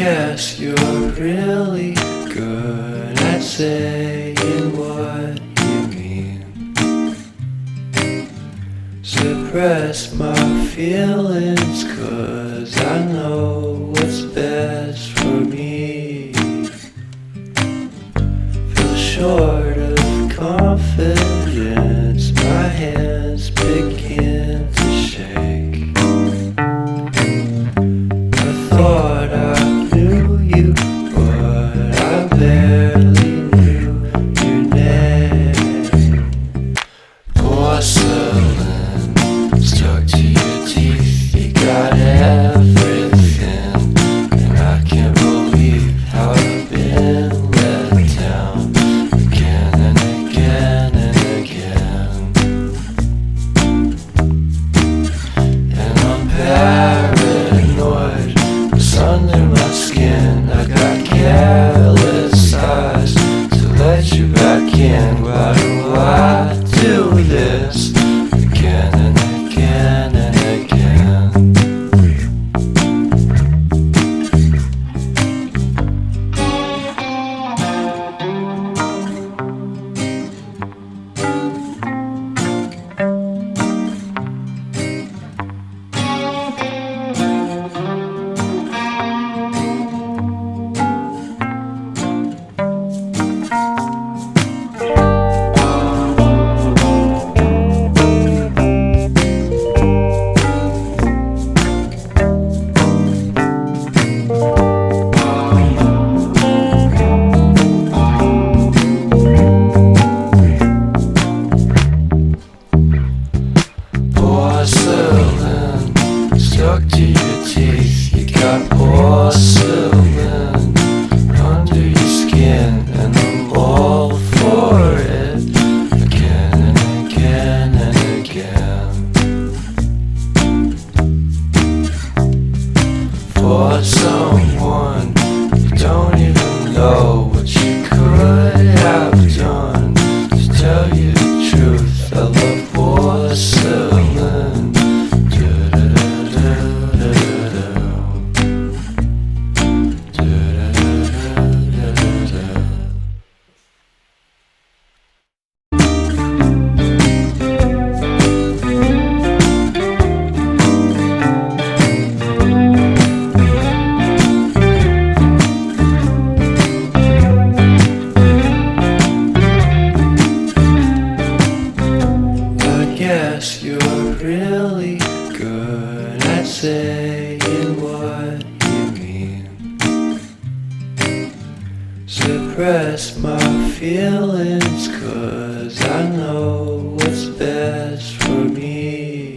guess you're really good at saying what you mean. Suppress my feelings, 'cause I know what's best for me. Feel short of confidence, my hands begin to shake. I thought I knew you, but I barely knew your name. Porcelain stuck to your teeth, you got everything, and I can't believe how I've been let down again and again and again. And I'm paranoid, it's under my skin. I got careless eyes to let you back in. Why do I do this again and again and again? Porcelain stuck to your teeth, you got porcelain under your skin, and I'm all for it again and again and again. For someone you don't even know what you could have done. To tell you the truth, I love porcelain. I guess you're really good at saying what you mean. Suppress my feelings, 'cause I know what's best for me.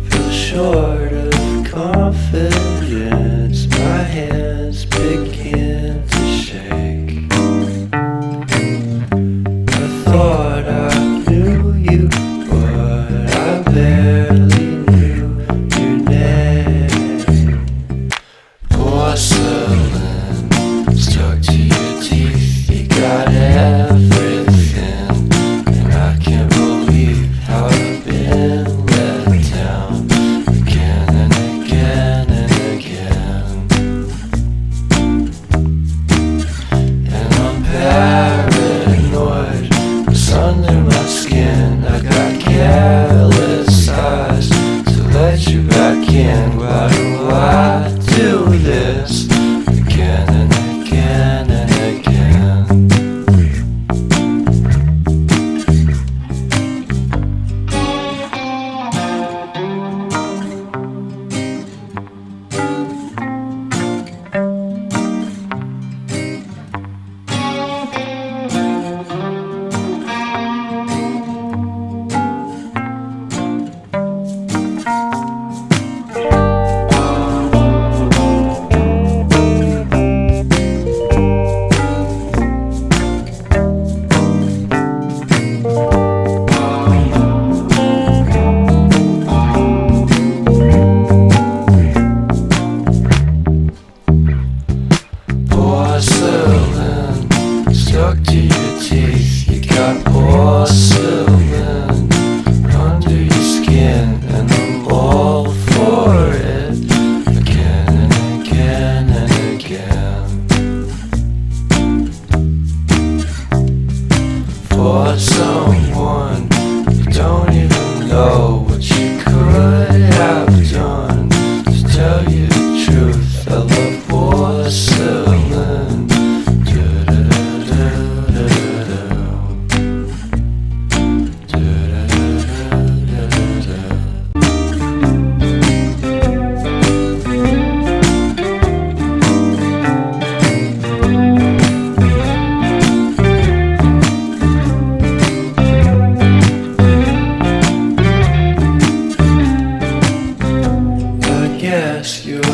Feel short of confidence, my hands begin to shake. I thought I knew you, but I barely knew your name. Porcelain stuck to your teeth, you got everything,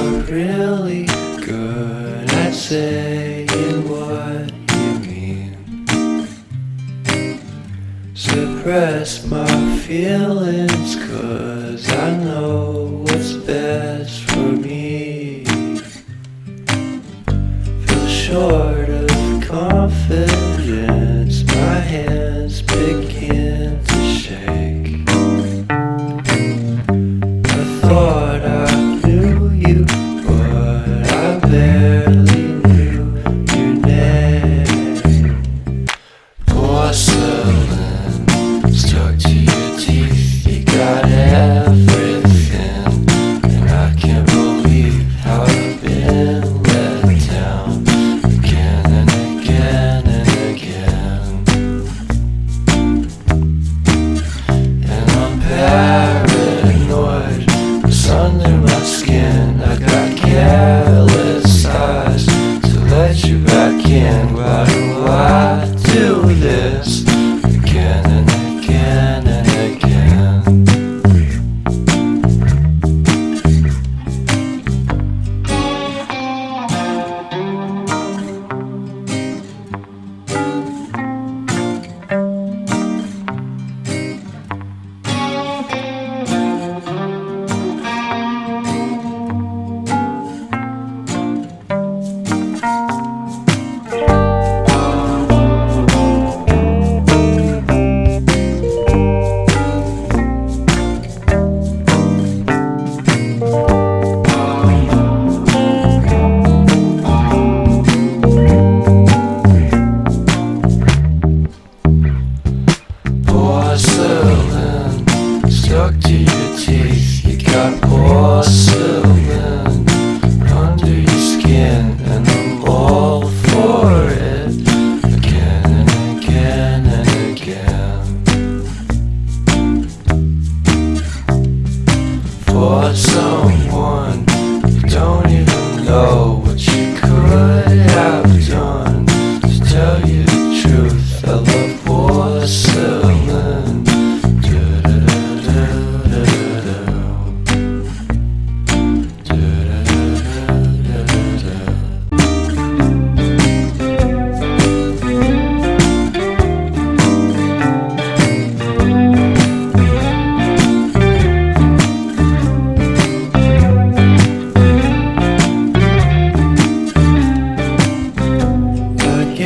you're really good at saying what you mean. Suppress my feelings, 'cause I know what's best for me. Feel short of confidence, my hands begin to shake. I thought I knew you, but I barely knew your name. Porcelain stuck to your teeth, you got everything, and I can't believe how I've been let down again and again and again. And I'm paranoid, what's under my skin? I got careless eyes to let you back in. Why do I do this again and again and again? Porcelain stuck to your teeth, you got porcelain under your skin, and I'm all for it again and again and again. For someone you don't even know what you could have done. To tell you the truth, I love porcelain.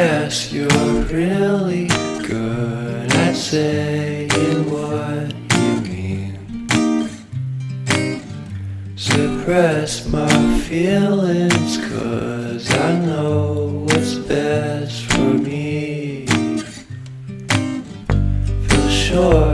Yes, you're really good at saying what you mean. Suppress my feelings, 'cause I know what's best for me. Feel short